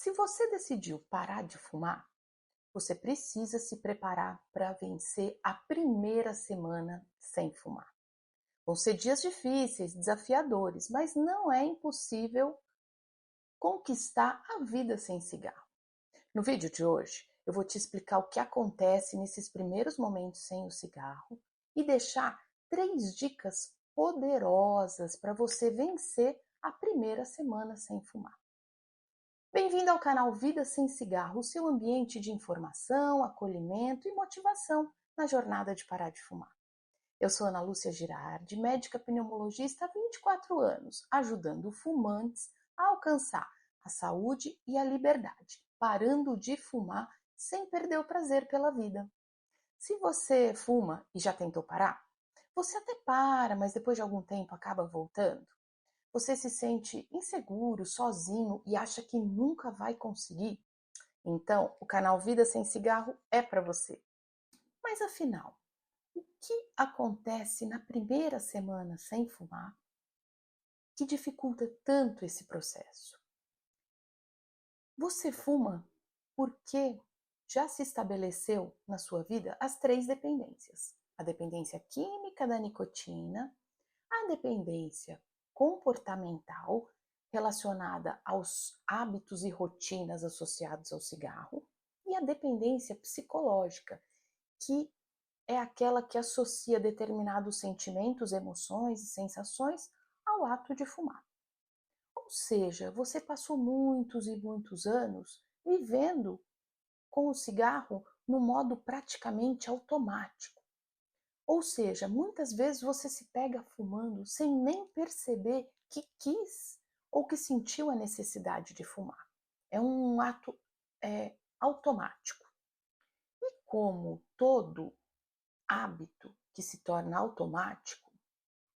Se você decidiu parar de fumar, você precisa se preparar para vencer a primeira semana sem fumar. Vão ser dias difíceis, desafiadores, mas não é impossível conquistar a vida sem cigarro. No vídeo de hoje, eu vou te explicar o que acontece nesses primeiros momentos sem o cigarro e deixar 3 dicas poderosas para você vencer a primeira semana sem fumar. Bem-vindo ao canal Vida Sem Cigarro, o seu ambiente de informação, acolhimento e motivação na jornada de parar de fumar. Eu sou Ana Lúcia Girardi, médica pneumologista há 24 anos, ajudando fumantes a alcançar a saúde e a liberdade, parando de fumar sem perder o prazer pela vida. Se você fuma e já tentou parar, você até para, mas depois de algum tempo acaba voltando. Você se sente inseguro, sozinho e acha que nunca vai conseguir? Então, o canal Vida Sem Cigarro é para você. Mas afinal, o que acontece na primeira semana sem fumar que dificulta tanto esse processo? Você fuma porque já se estabeleceu na sua vida as 3 dependências: a dependência química da nicotina, a dependência comportamental, relacionada aos hábitos e rotinas associados ao cigarro, e a dependência psicológica, que é aquela que associa determinados sentimentos, emoções e sensações ao ato de fumar. Ou seja, você passou muitos e muitos anos vivendo com o cigarro no modo praticamente automático. Ou seja, muitas vezes você se pega fumando sem nem perceber que quis ou que sentiu a necessidade de fumar. É um ato automático. E como todo hábito que se torna automático,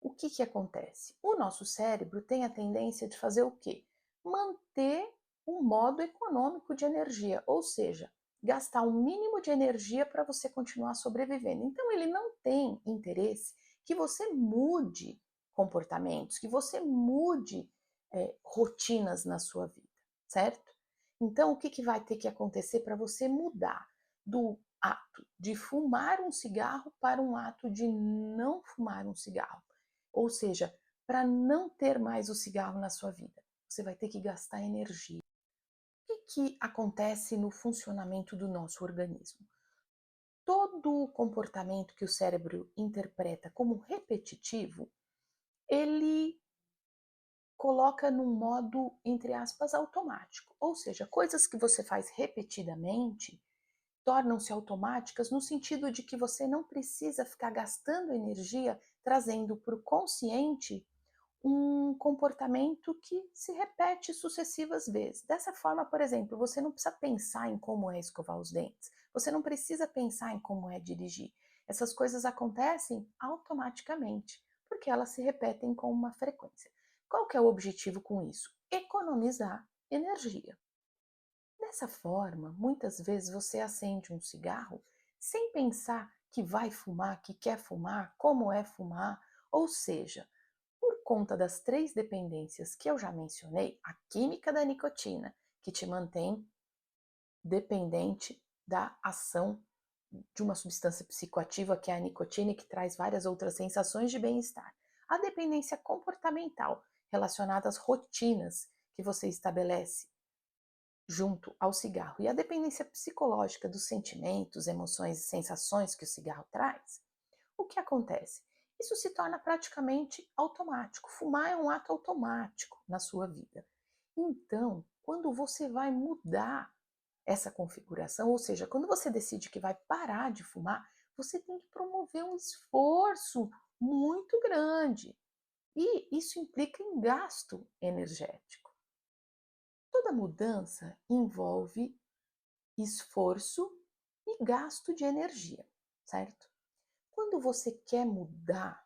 o que acontece? O nosso cérebro tem a tendência de fazer o quê? Manter um modo econômico de energia, ou seja, gastar o mínimo de energia para você continuar sobrevivendo. Então, ele não tem interesse que você mude comportamentos, que você mude rotinas na sua vida, certo? Então, o que vai ter que acontecer para você mudar do ato de fumar um cigarro para um ato de não fumar um cigarro? Ou seja, para não ter mais o cigarro na sua vida, você vai ter que gastar energia. O que acontece no funcionamento do nosso organismo? Todo comportamento que o cérebro interpreta como repetitivo, ele coloca num modo, entre aspas, automático. Ou seja, coisas que você faz repetidamente tornam-se automáticas no sentido de que você não precisa ficar gastando energia trazendo para o consciente um comportamento que se repete sucessivas vezes. Dessa forma, por exemplo, você não precisa pensar em como é escovar os dentes, você não precisa pensar em como é dirigir. Essas coisas acontecem automaticamente, porque elas se repetem com uma frequência. Qual que é o objetivo com isso? Economizar energia. Dessa forma, muitas vezes você acende um cigarro sem pensar que vai fumar, que quer fumar, como é fumar, ou seja, por conta das 3 dependências que eu já mencionei, a química da nicotina, que te mantém dependente da ação de uma substância psicoativa, que é a nicotina, e que traz várias outras sensações de bem-estar. A dependência comportamental, relacionada às rotinas que você estabelece junto ao cigarro, e a dependência psicológica dos sentimentos, emoções e sensações que o cigarro traz. O que acontece? Isso se torna praticamente automático. Fumar é um ato automático na sua vida. Então, quando você vai mudar essa configuração, ou seja, quando você decide que vai parar de fumar, você tem que promover um esforço muito grande. E isso implica em gasto energético. Toda mudança envolve esforço e gasto de energia, certo? Quando você quer mudar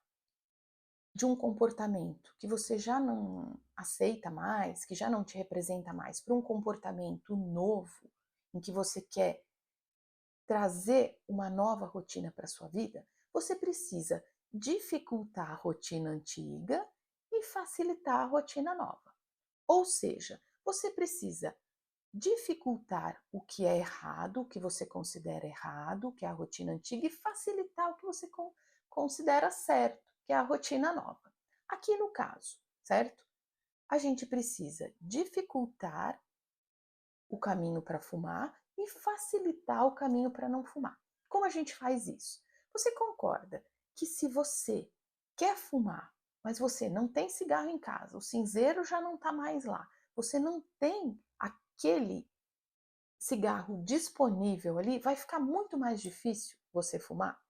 de um comportamento que você já não aceita mais, que já não te representa mais, para um comportamento novo, em que você quer trazer uma nova rotina para a sua vida, você precisa dificultar a rotina antiga e facilitar a rotina nova. Ou seja, você precisa dificultar o que é errado, o que você considera errado, que é a rotina antiga, e facilitar o que você considera certo, que é a rotina nova. Aqui no caso, certo? A gente precisa dificultar o caminho para fumar e facilitar o caminho para não fumar. Como a gente faz isso? Você concorda que se você quer fumar, mas você não tem cigarro em casa, o cinzeiro já não está mais lá, você não tem aquele cigarro disponível ali, vai ficar muito mais difícil você fumar?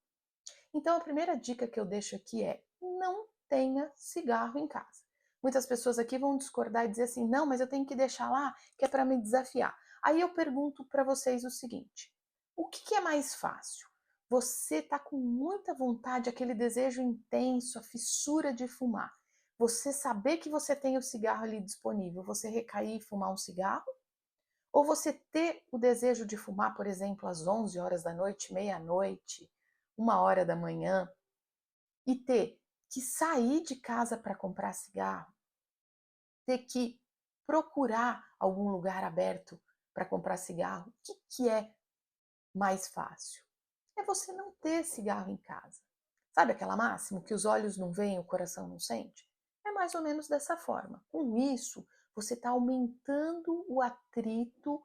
Então, a primeira dica que eu deixo aqui é: não tenha cigarro em casa. Muitas pessoas aqui vão discordar e dizer assim: não, mas eu tenho que deixar lá, que é para me desafiar. Aí eu pergunto para vocês o seguinte: o que é mais fácil? Você está com muita vontade, aquele desejo intenso, a fissura de fumar. Você saber que você tem o cigarro ali disponível, você recair e fumar um cigarro? Ou você ter o desejo de fumar, por exemplo, às 11 horas da noite, meia-noite, 1 hora da manhã, e ter que sair de casa para comprar cigarro, ter que procurar algum lugar aberto para comprar cigarro, o que é mais fácil? É você não ter cigarro em casa. Sabe aquela máxima que os olhos não veem, o coração não sente? É mais ou menos dessa forma. Com isso, você está aumentando o atrito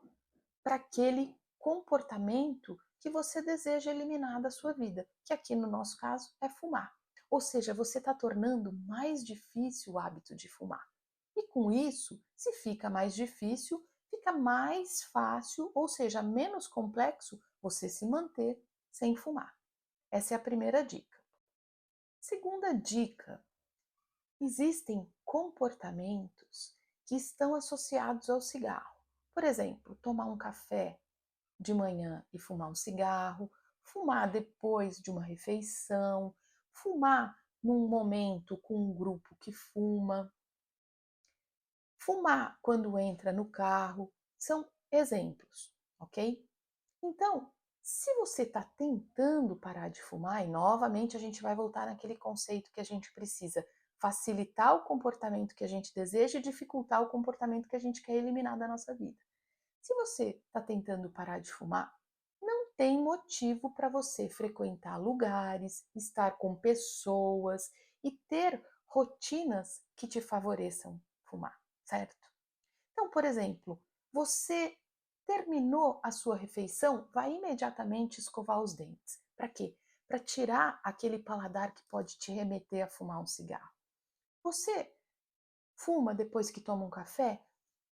para aquele comportamento que você deseja eliminar da sua vida, que aqui no nosso caso é fumar. Ou seja, você está tornando mais difícil o hábito de fumar. E com isso, se fica mais difícil, fica mais fácil, ou seja, menos complexo, você se manter sem fumar. Essa é a primeira dica. Segunda dica: existem comportamentos que estão associados ao cigarro. Por exemplo, tomar um café de manhã e fumar um cigarro, fumar depois de uma refeição, fumar num momento com um grupo que fuma, fumar quando entra no carro, são exemplos, ok? Então, se você está tentando parar de fumar, e novamente a gente vai voltar naquele conceito que a gente precisa facilitar o comportamento que a gente deseja e dificultar o comportamento que a gente quer eliminar da nossa vida. Se você está tentando parar de fumar, não tem motivo para você frequentar lugares, estar com pessoas e ter rotinas que te favoreçam fumar, certo? Então, por exemplo, você terminou a sua refeição, vai imediatamente escovar os dentes. Para quê? Para tirar aquele paladar que pode te remeter a fumar um cigarro. Você fuma depois que toma um café?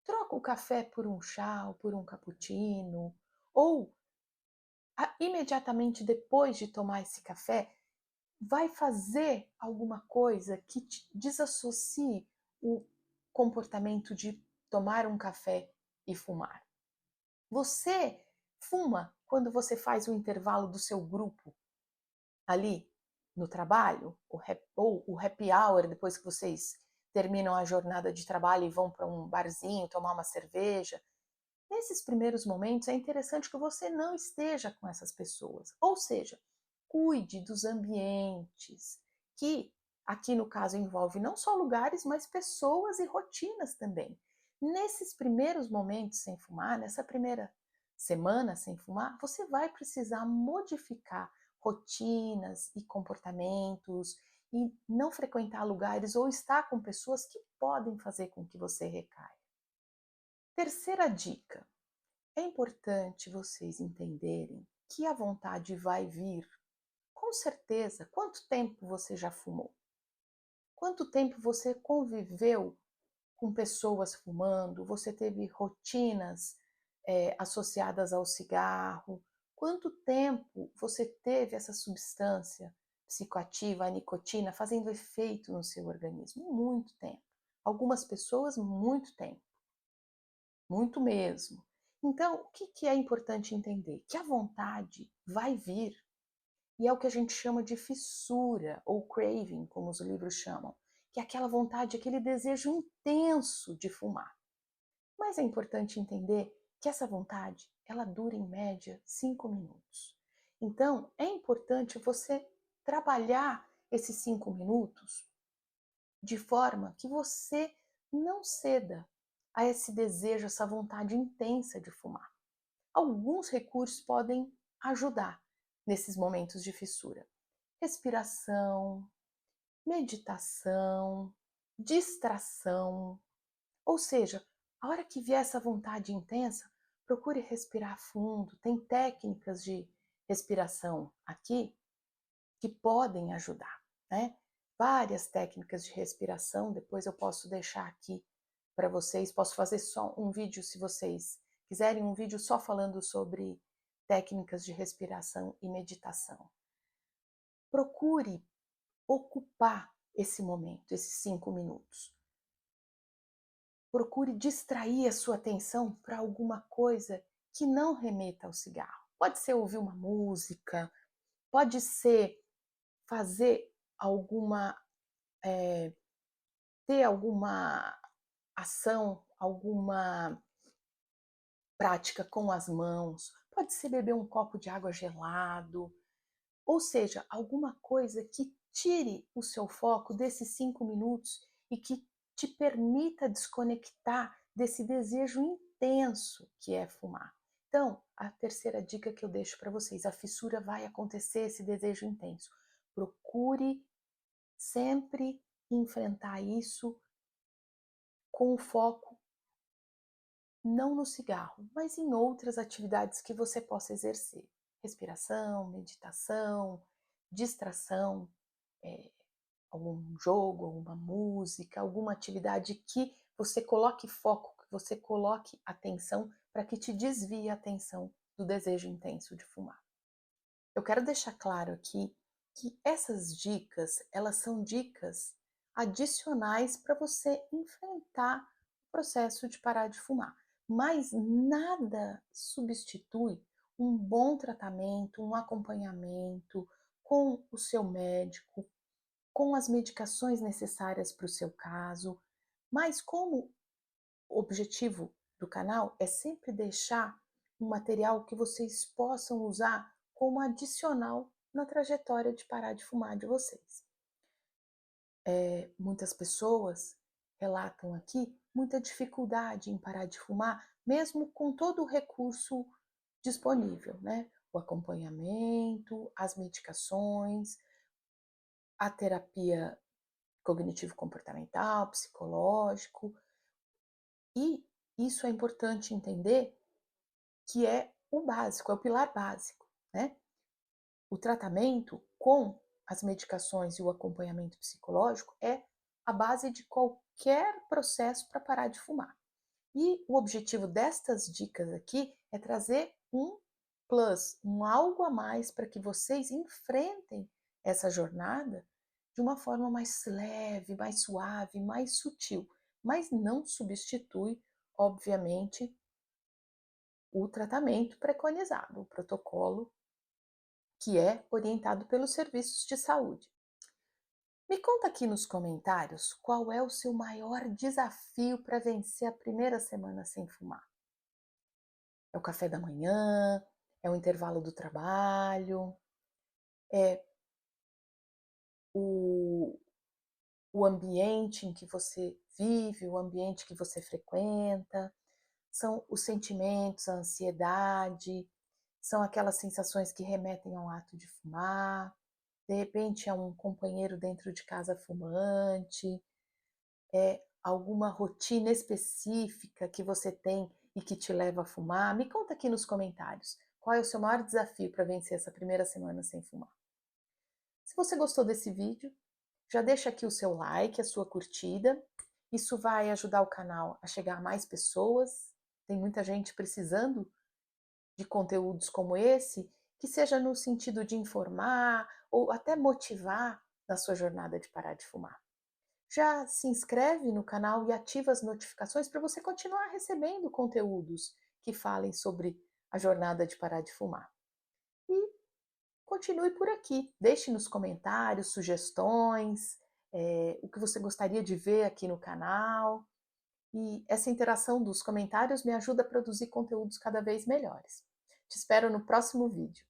Troca o café por um chá ou por um cappuccino, ou imediatamente depois de tomar esse café, vai fazer alguma coisa que te desassocie o comportamento de tomar um café e fumar. Você fuma quando você faz o intervalo do seu grupo ali no trabalho, ou o happy hour, depois que vocês terminam a jornada de trabalho e vão para um barzinho tomar uma cerveja. Nesses primeiros momentos é interessante que você não esteja com essas pessoas, ou seja, cuide dos ambientes, que aqui no caso envolve não só lugares, mas pessoas e rotinas também. Nesses primeiros momentos sem fumar, nessa primeira semana sem fumar, você vai precisar modificar rotinas e comportamentos e não frequentar lugares ou estar com pessoas que podem fazer com que você recaia. Terceira dica: é importante vocês entenderem que a vontade vai vir. Com certeza, quanto tempo você já fumou? Quanto tempo você conviveu com pessoas fumando? Você teve rotinas associadas ao cigarro? Quanto tempo você teve essa substância psicoativa, a nicotina, fazendo efeito no seu organismo? Muito tempo. Algumas pessoas, muito tempo. Muito mesmo. Então, o que é importante entender? Que a vontade vai vir, e é o que a gente chama de fissura, ou craving, como os livros chamam, que é aquela vontade, aquele desejo intenso de fumar. Mas é importante entender que essa vontade, ela dura em média 5 minutos. Então, é importante você trabalhar esses 5 minutos de forma que você não ceda a esse desejo, essa vontade intensa de fumar. Alguns recursos podem ajudar nesses momentos de fissura: respiração, meditação, distração. Ou seja, a hora que vier essa vontade intensa, procure respirar fundo. Tem técnicas de respiração aqui que podem ajudar, né? Várias técnicas de respiração, depois eu posso deixar aqui para vocês, posso fazer só um vídeo se vocês quiserem, um vídeo só falando sobre técnicas de respiração e meditação. Procure ocupar esse momento, esses 5 minutos. Procure distrair a sua atenção para alguma coisa que não remeta ao cigarro. Pode ser ouvir uma música, pode ser fazer alguma, ter alguma ação, alguma prática com as mãos, pode ser beber um copo de água gelado, ou seja, alguma coisa que tire o seu foco desses 5 minutos e que te permita desconectar desse desejo intenso que é fumar. Então, a terceira dica que eu deixo para vocês: a fissura vai acontecer, esse desejo intenso. Procure sempre enfrentar isso com foco não no cigarro, mas em outras atividades que você possa exercer. Respiração, meditação, distração, é, algum jogo, alguma música, alguma atividade que você coloque foco, que você coloque atenção para que te desvie a atenção do desejo intenso de fumar. Eu quero deixar claro aqui que essas dicas, elas são dicas adicionais para você enfrentar o processo de parar de fumar, mas nada substitui um bom tratamento, um acompanhamento com o seu médico, com as medicações necessárias para o seu caso, mas como o objetivo do canal é sempre deixar um material que vocês possam usar como adicional na trajetória de parar de fumar de vocês. Muitas pessoas relatam aqui muita dificuldade em parar de fumar, mesmo com todo o recurso disponível, né? O acompanhamento, as medicações, a terapia cognitivo-comportamental, psicológico, e isso é importante entender que é o básico, é o pilar básico, né? O tratamento com as medicações e o acompanhamento psicológico é a base de qualquer processo para parar de fumar. E o objetivo destas dicas aqui é trazer um plus, um algo a mais para que vocês enfrentem essa jornada de uma forma mais leve, mais suave, mais sutil, mas não substitui, obviamente, o tratamento preconizado, o protocolo que é orientado pelos serviços de saúde. Me conta aqui nos comentários qual é o seu maior desafio para vencer a primeira semana sem fumar. É o café da manhã? É o intervalo do trabalho? É o, o ambiente em que você vive, o ambiente que você frequenta? São os sentimentos, a ansiedade? São aquelas sensações que remetem ao ato de fumar? De repente é um companheiro dentro de casa fumante? É alguma rotina específica que você tem e que te leva a fumar? Me conta aqui nos comentários. Qual é o seu maior desafio para vencer essa primeira semana sem fumar? Se você gostou desse vídeo, já deixa aqui o seu like, a sua curtida. Isso vai ajudar o canal a chegar a mais pessoas. Tem muita gente precisando de conteúdos como esse, que seja no sentido de informar ou até motivar na sua jornada de parar de fumar. Já se inscreve no canal e ativa as notificações para você continuar recebendo conteúdos que falem sobre a jornada de parar de fumar. E continue por aqui. Deixe nos comentários sugestões, o que você gostaria de ver aqui no canal. E essa interação dos comentários me ajuda a produzir conteúdos cada vez melhores. Te espero no próximo vídeo.